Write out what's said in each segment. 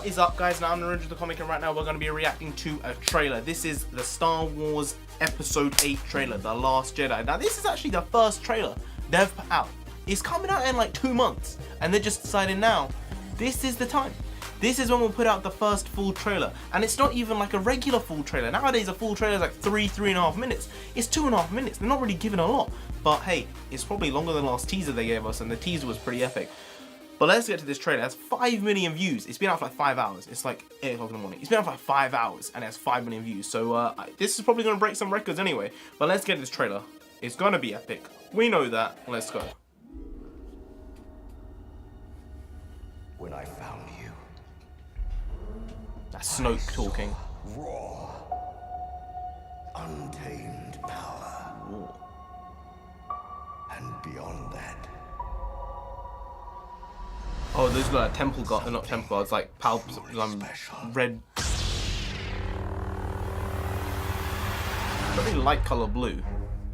What is up, guys? Now I'm Narendra the Comic, and right now we're going to be reacting to a trailer. This is the Star Wars Episode 8 trailer, The Last Jedi. Now this is actually the first trailer they've put out. It's coming out in like 2 months, and they're just deciding now, this is the time. This is when we'll put out the first full trailer, and it's not even like a regular full trailer. Nowadays a full trailer is like 3.5 minutes. It's 2.5 minutes. They're not really giving a lot, but hey, it's probably longer than the last teaser they gave us, and the teaser was pretty epic. But let's get to this trailer. It has 5 million views. It's been out for like 5 hours. It's like 8 o'clock in the morning. It's been out for like 5 hours, and it has 5 million views. So this is probably going to break some records anyway. But let's get to this trailer. It's going to be epic. We know that. Let's go. When I found you, That's Snoke talking. raw, untamed power. Ooh. And beyond that, Oh, those are like temple guards, not temple guards, like red. Very light color blue.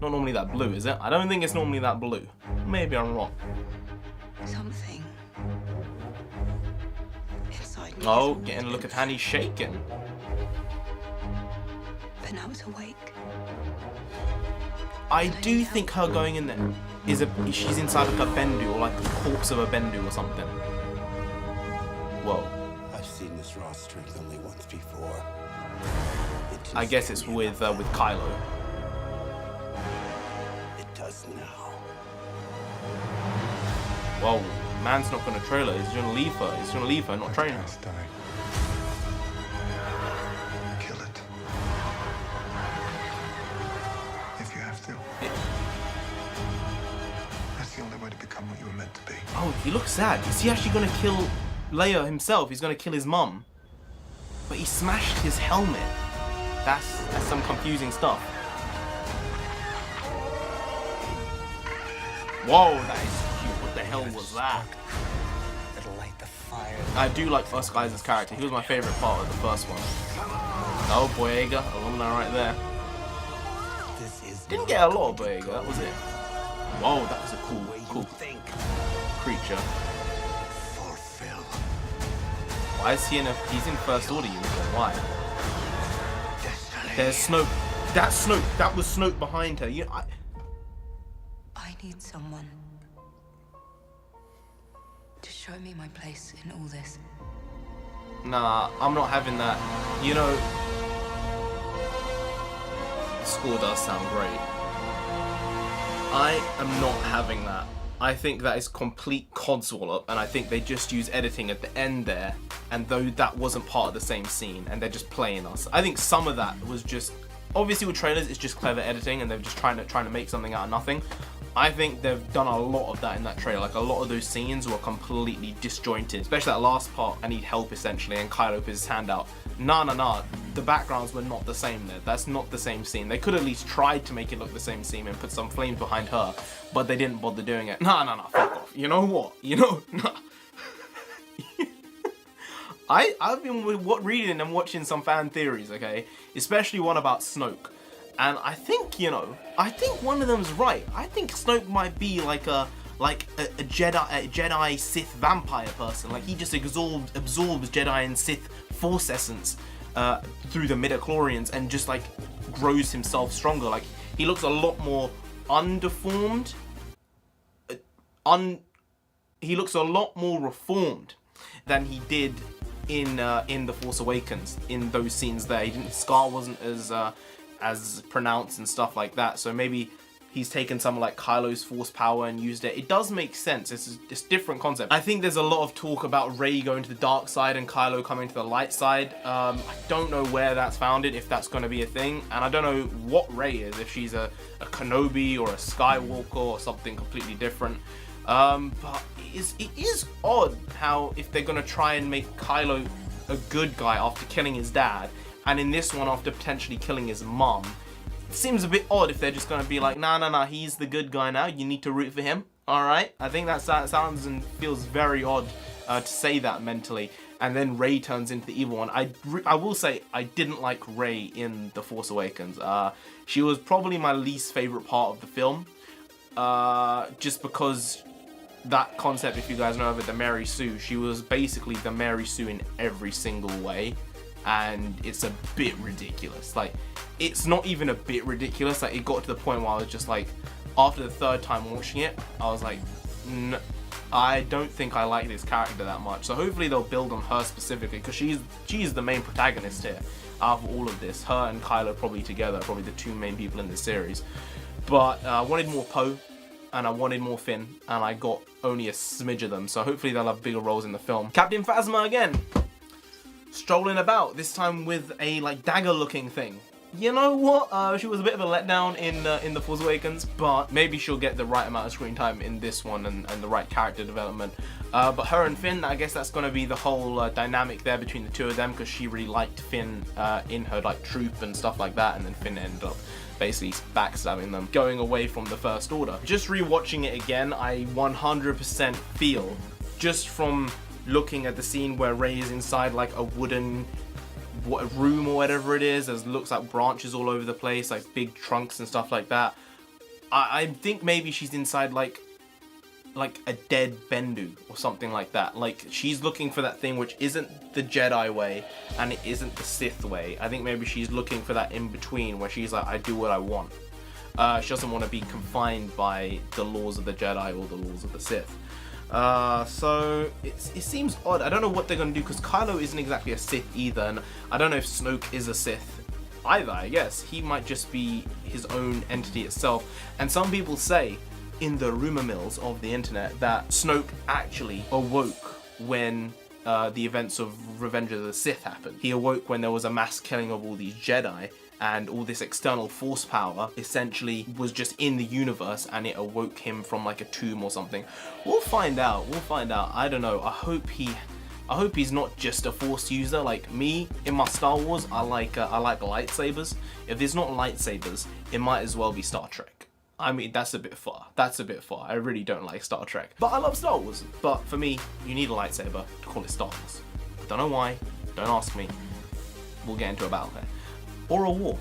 Not normally that blue, is it? I don't think it's normally that blue. Maybe I'm wrong. Something inside me. Oh, getting a look at Hanny's shaking. But now it's awake. I do think her going in there is she's inside like a Bendu or like the corpse of a Bendu or something. Whoa. I've seen this raw strength only once before. I guess it's with Kylo. It does now. Whoa, man's not gonna trail her. He's gonna leave her. He's gonna leave her, not train her. Kill it. If you have to. That's the only way to become what you were meant to be. Oh, he looks sad. Is he actually gonna kill Leia himself? He's gonna kill his mum. But he smashed his helmet. That's some confusing stuff. Whoa, that is cute. What the hell was that? It'll light the fire. I do like Us Guys' character. He was my favorite part of the first one. Oh, Boyega, alumni right there. This is Didn't get a lot of Boyega, that was it. Whoa, that was a cool creature. fulfill. Why is he he's in First Order uniform? Why? Destiny. There's Snoke. That's Snoke. That was Snoke behind her. I need someone to show me my place in all this. Nah, I'm not having that. You know, the score does sound great. I am not having that. I think that is complete codswallop, and I think they just use editing at the end there, and though that wasn't part of the same scene, and they're just playing us. I think some of that was just, obviously with trailers, it's just clever editing, and they're just trying to make something out of nothing. I think they've done a lot of that in that trailer. Like, a lot of those scenes were completely disjointed, especially that last part, I need help, essentially, and Kylo puts his hand out. Nah, the backgrounds were not the same there. That's not the same scene. They could at least tried to make it look the same scene and put some flames behind her, but they didn't bother doing it. Nah, fuck off. You know what? Nah. I've been reading and watching some fan theories, okay? Especially one about Snoke. And I think, I think one of them's right. I think Snoke might be like a Jedi Sith vampire person. Like, he just absorbs Jedi and Sith force essence through the midichlorians and just like grows himself stronger. Like, he looks a lot more undeformed. He looks a lot more reformed than he did in The Force Awakens. In those scenes there, his scar wasn't as pronounced and stuff like that. So maybe he's taken some like Kylo's force power and used it. It does make sense. It's a different concept. I think there's a lot of talk about Rey going to the dark side and Kylo coming to the light side. I don't know where that's founded, if that's going to be a thing, and I don't know what Rey is, if she's a Kenobi or a Skywalker or something completely different. But it is odd how, if they're going to try and make Kylo a good guy after killing his dad, and in this one after potentially killing his mum, it seems a bit odd if they're just going to be like, nah, he's the good guy now, you need to root for him. Alright? I think that sounds and feels very odd to say that mentally. And then Rey turns into the evil one. I will say, I didn't like Rey in The Force Awakens. She was probably my least favourite part of the film. Just because that concept, if you guys know of it, the Mary Sue, she was basically the Mary Sue in every single way, and it's a bit ridiculous. Like, it's not even a bit ridiculous. Like, it got to the point where I was just like, after the third time watching it, I was like, I don't think I like this character that much. So hopefully they'll build on her specifically, because she's the main protagonist here out of all of this. Her and Kylo probably together, probably the two main people in this series. But I wanted more Poe, and I wanted more Finn, and I got only a smidge of them. So hopefully they'll have bigger roles in the film. Captain Phasma again, strolling about, this time with a like dagger looking thing. You know what? She was a bit of a letdown in The Force Awakens, but maybe she'll get the right amount of screen time in this one and the right character development. But her and Finn, I guess that's going to be the whole dynamic there between the two of them, because she really liked Finn in her like troop and stuff like that, and then Finn ended up basically backstabbing them, going away from the First Order. Just rewatching it again, I 100% feel, just from looking at the scene where Rey is inside like a wooden room or whatever it is, as looks like branches all over the place, like big trunks and stuff like that. I think maybe she's inside like a dead Bendu or something like that. Like, she's looking for that thing which isn't the Jedi way and it isn't the Sith way. I think maybe she's looking for that in between where she's like, I do what I want. She doesn't want to be confined by the laws of the Jedi or the laws of the Sith. So it seems odd. I don't know what they're going to do, because Kylo isn't exactly a Sith either, and I don't know if Snoke is a Sith either. I guess he might just be his own entity itself. And some people say in the rumor mills of the internet that Snoke actually awoke when the events of Revenge of the Sith happened. He awoke when there was a mass killing of all these Jedi, and all this external force power essentially was just in the universe, and it awoke him from like a tomb or something. We'll find out. I don't know. I hope he's not just a Force user like me. In my Star Wars, I like lightsabers. If there's not lightsabers, it might as well be Star Trek. I mean, that's a bit far. I really don't like Star Trek, but I love Star Wars. But for me, you need a lightsaber to call it Star Wars. Don't know why. Don't ask me. We'll get into a battle there. Or a war.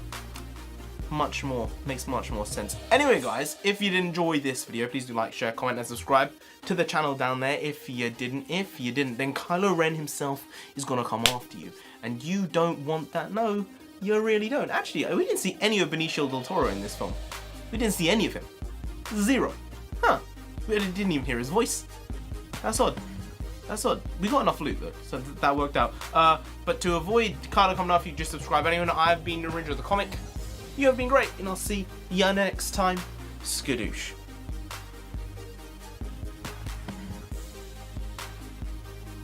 Makes much more sense. Anyway guys, if you did enjoy this video, please do like, share, comment and subscribe to the channel down there. If you didn't, then Kylo Ren himself is gonna come after you. And you don't want that. No, you really don't. Actually, we didn't see any of Benicio del Toro in this film. We didn't see any of him. Zero. Huh. We didn't even hear his voice. That's odd. We got enough loot though, so that worked out. But to avoid Kylo coming after you, just subscribe. Anyone, I've been the Ranger of the Comic. You have been great, and I'll see ya next time. Skadoosh.